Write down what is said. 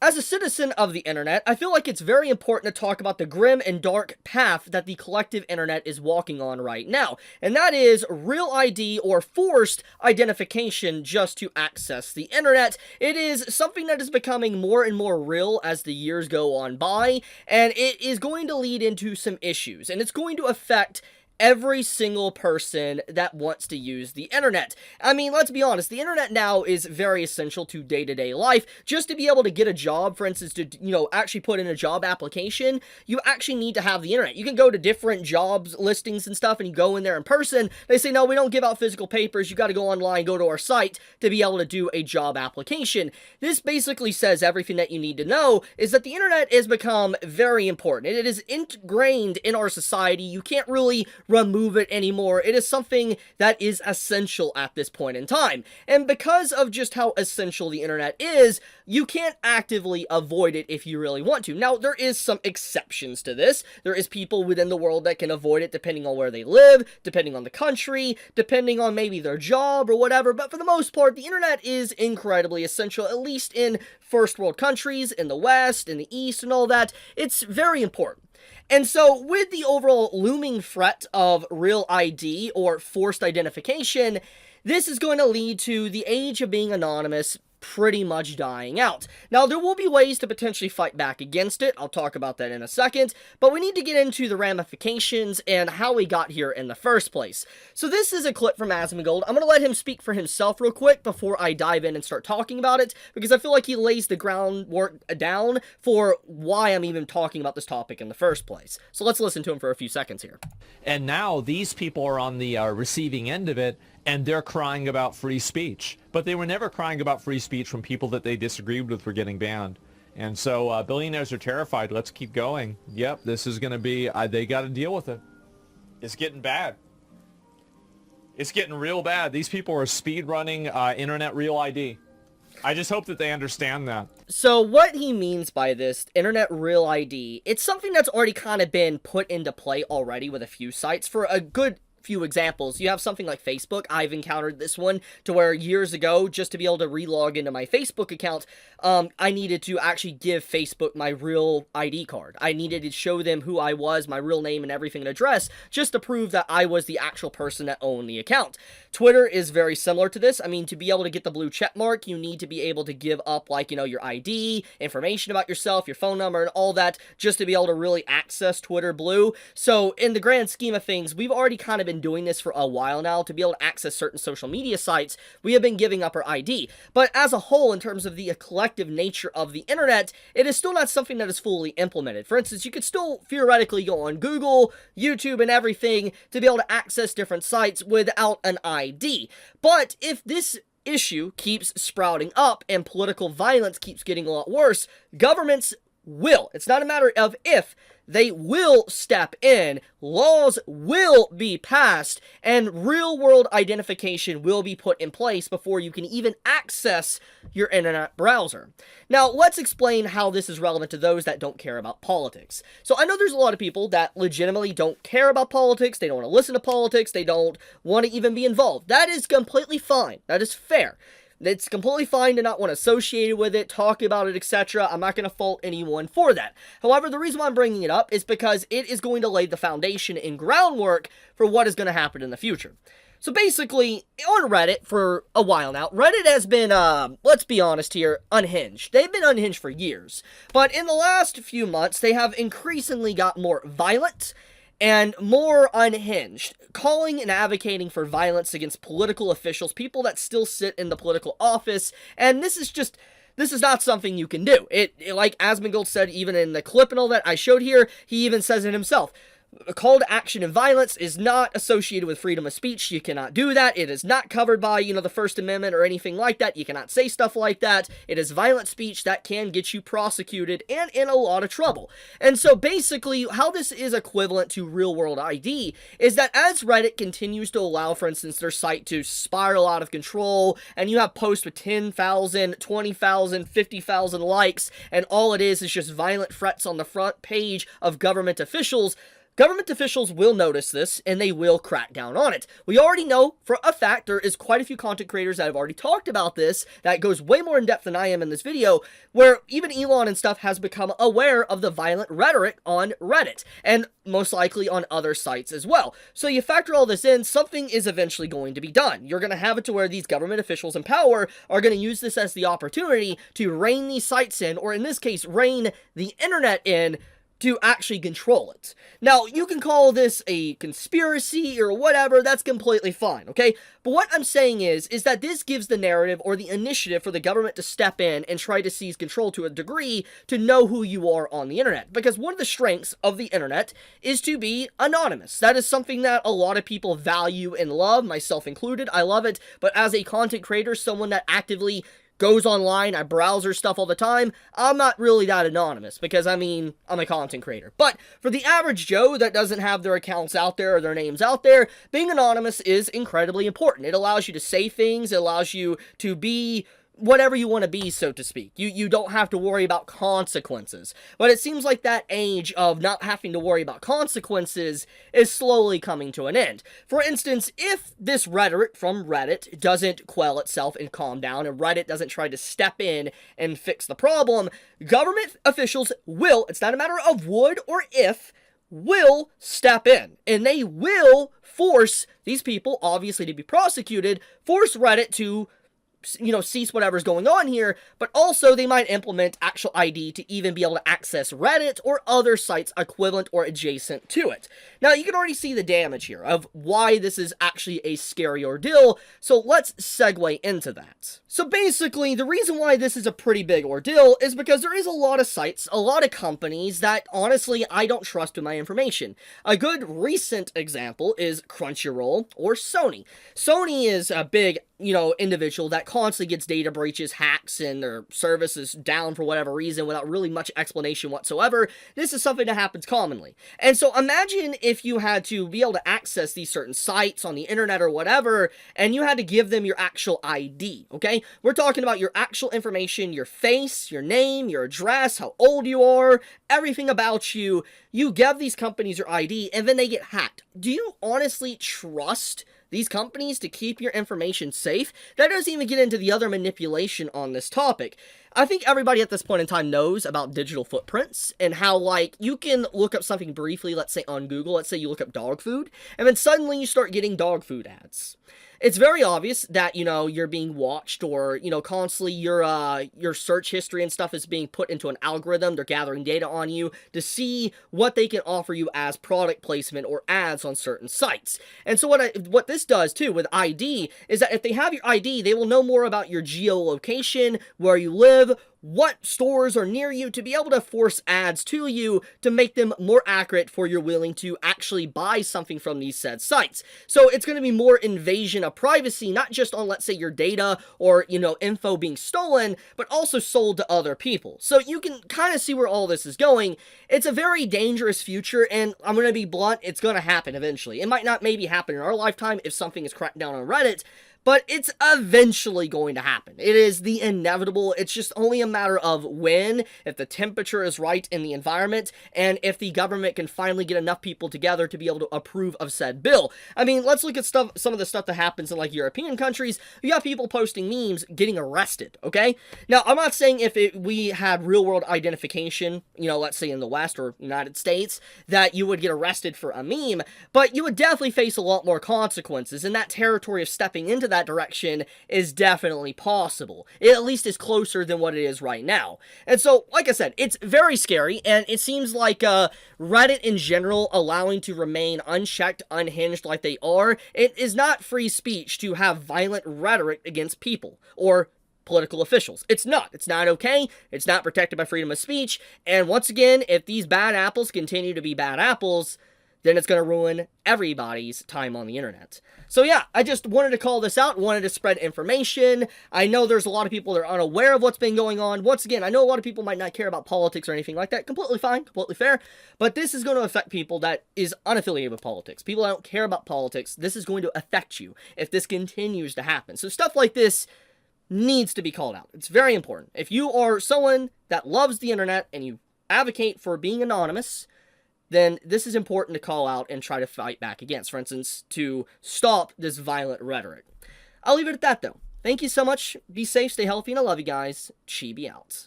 As a citizen of the internet, I feel like it's very important to talk about the grim and dark path that the collective internet is walking on right now, and that is real ID or forced identification just to access the internet. It is something that is becoming more and more real as the years go on by, and it is going to lead into some issues, and it's going to affect every single person that wants to use the internet. I mean, let's be honest, the internet now is very essential to day-to-day life. Just to be able to get a job, for instance, to, actually put in a job application, you actually need to have the internet. You can go to different jobs listings and stuff, and you go in there in person. They say, no, we don't give out physical papers. You got to go online, go to our site to be able to do a job application. This basically says everything that you need to know is that the internet has become very important. It is ingrained in our society. You can't really remove it anymore. It is something that is essential at this point in time. And because of just how essential the internet is, you can't actively avoid it if you really want to. Now, there is some exceptions to this. There is people within the world that can avoid it depending on where they live, depending on the country, depending on maybe their job or whatever. But for the most part, the internet is incredibly essential, at least in first world countries, in the West, in the East, and all that. It's very important. And so, with the overall looming threat of real ID or forced identification, this is going to lead to the age of being anonymous pretty much dying out. Now, there will be ways to potentially fight back against it. I'll talk about that in a second, but we need to get into the ramifications and how we got here in the first place. So this is a clip from Asmongold. I'm going to let him speak for himself real quick before I dive in and start talking about it, because I feel like he lays the groundwork down for why I'm even talking about this topic in the first place. So let's listen to him for a few seconds here. And now these people are on the receiving end of it, and they're crying about free speech. But they were never crying about free speech from people that they disagreed with for getting banned. And so billionaires are terrified. Let's keep going. Yep, this is going to be, they got to deal with it. It's getting bad. It's getting real bad. These people are speed running internet real ID. I just hope that they understand that. So what he means by this, internet real ID, it's something that's already kind of been put into play already with a few sites. For a good few examples, you have something like Facebook. I've encountered this one to where years ago, just to be able to relog into my Facebook account, I needed to actually give Facebook my real ID card. I needed to show them who I was, my real name and everything and address, just to prove that I was the actual person that owned the account. Twitter is very similar to this. I mean, to be able to get the blue check mark, you need to be able to give up, like, your ID, information about yourself, your phone number, and all that, just to be able to really access Twitter Blue. So, in the grand scheme of things, we've already kind of been doing this for a while now. To be able to access certain social media sites, we have been giving up our ID. But as a whole, in terms of the collective nature of the internet, it is still not something that is fully implemented. For instance, you could still theoretically go on Google, YouTube, and everything to be able to access different sites without an ID. But if this issue keeps sprouting up and political violence keeps getting a lot worse, governments will. It's not a matter of if. They will step in, laws will be passed, and real-world identification will be put in place before you can even access your internet browser. Now, let's explain how this is relevant to those that don't care about politics. So I know there's a lot of people that legitimately don't care about politics, they don't want to listen to politics, they don't want to even be involved. That is completely fine. That is fair. It's completely fine to not want to associate with it, talk about it, etc. I'm not going to fault anyone for that. However, the reason why I'm bringing it up is because it is going to lay the foundation and groundwork for what is going to happen in the future. So basically, on Reddit for a while now, Reddit has been, let's be honest here, unhinged. They've been unhinged for years. But in the last few months, they have increasingly got more violent and more unhinged, calling and advocating for violence against political officials, people that still sit in the political office, and this is not something you can do. Like Asmongold said, even in the clip and all that I showed here, he even says it himself. A call to action and violence is not associated with freedom of speech. You cannot do that. It is not covered by, the First Amendment or anything like that. You cannot say stuff like that. It is violent speech that can get you prosecuted and in a lot of trouble. And so basically, how this is equivalent to real-world ID is that as Reddit continues to allow, for instance, their site to spiral out of control, and you have posts with 10,000, 20,000, 50,000 likes, and all it is just violent threats on the front page of government officials, Government officials will notice this and they will crack down on it. We already know for a fact there is quite a few content creators that have already talked about this that goes way more in depth than I am in this video, where even Elon and stuff has become aware of the violent rhetoric on Reddit and most likely on other sites as well. So you factor all this in, something is eventually going to be done. You're going to have it to where these government officials in power are going to use this as the opportunity to rein these sites in, or in this case, rein the internet in, to actually control it. Now, you can call this a conspiracy or whatever, that's completely fine, okay? But what I'm saying is that this gives the narrative or the initiative for the government to step in and try to seize control to a degree to know who you are on the internet. Because one of the strengths of the internet is to be anonymous. That is something that a lot of people value and love, myself included. I love it, but as a content creator, someone that actively goes online, I browser stuff all the time, I'm not really that anonymous, because, I mean, I'm a content creator. But for the average Joe that doesn't have their accounts out there or their names out there, being anonymous is incredibly important. It allows you to say things, it allows you to be whatever you want to be, so to speak. You don't have to worry about consequences. But it seems like that age of not having to worry about consequences is slowly coming to an end. For instance, if this rhetoric from Reddit doesn't quell itself and calm down, and Reddit doesn't try to step in and fix the problem, government officials will, it's not a matter of would or if, will step in. And they will force these people, obviously, to be prosecuted, force Reddit to cease whatever's going on here, but also they might implement actual ID to even be able to access Reddit or other sites equivalent or adjacent to it. Now, you can already see the damage here of why this is actually a scary ordeal, so let's segue into that. So basically, the reason why this is a pretty big ordeal is because there is a lot of sites, a lot of companies that, honestly, I don't trust with my information. A good recent example is Crunchyroll or Sony. Sony is a big individual that constantly gets data breaches, hacks, and their service is down for whatever reason without really much explanation whatsoever. This is something that happens commonly. And so imagine if you had to be able to access these certain sites on the internet or whatever, and you had to give them your actual ID, okay? We're talking about your actual information, your face, your name, your address, how old you are, everything about you. You give these companies your ID, and then they get hacked. Do you honestly trust these companies to keep your information safe? That doesn't even get into the other manipulation on this topic. I think everybody at this point in time knows about digital footprints and how, like, you can look up something briefly, let's say on Google, let's say you look up dog food, and then suddenly you start getting dog food ads. It's very obvious that, you're being watched, or, constantly your search history and stuff is being put into an algorithm. They're gathering data on you to see what they can offer you as product placement or ads on certain sites. And so what this does, too, with ID, is that if they have your ID, they will know more about your geolocation, where you live, what stores are near you, to be able to force ads to you to make them more accurate for you're willing to actually buy something from these said sites. So it's going to be more invasion of privacy, not just on, let's say, your data or, info being stolen, but also sold to other people. So you can kind of see where all this is going. It's a very dangerous future, and I'm going to be blunt, it's going to happen eventually. It might not maybe happen in our lifetime if something is cracked down on Reddit, but it's eventually going to happen. It is the inevitable. It's just only a matter of when, if the temperature is right in the environment, and if the government can finally get enough people together to be able to approve of said bill. I mean, let's look at some of the stuff that happens in, like, European countries. You have people posting memes getting arrested, okay? Now, I'm not saying if we had real-world identification, let's say in the West or United States, that you would get arrested for a meme, but you would definitely face a lot more consequences, and that territory of stepping into that direction is definitely possible. It at least is closer than what it is right now. And so, like I said, it's very scary, and it seems like Reddit in general allowing to remain unchecked, unhinged like they are, it is not free speech to have violent rhetoric against people or political officials. It's not. It's not okay. It's not protected by freedom of speech. And once again, if these bad apples continue to be bad apples, then it's going to ruin everybody's time on the internet. So yeah, I just wanted to call this out, wanted to spread information. I know there's a lot of people that are unaware of what's been going on. Once again, I know a lot of people might not care about politics or anything like that. Completely fine, completely fair. But this is going to affect people that is unaffiliated with politics. People that don't care about politics, this is going to affect you if this continues to happen. So stuff like this needs to be called out. It's very important. If you are someone that loves the internet and you advocate for being anonymous, then this is important to call out and try to fight back against. For instance, to stop this violent rhetoric. I'll leave it at that, though. Thank you so much. Be safe, stay healthy, and I love you guys. Chibi out.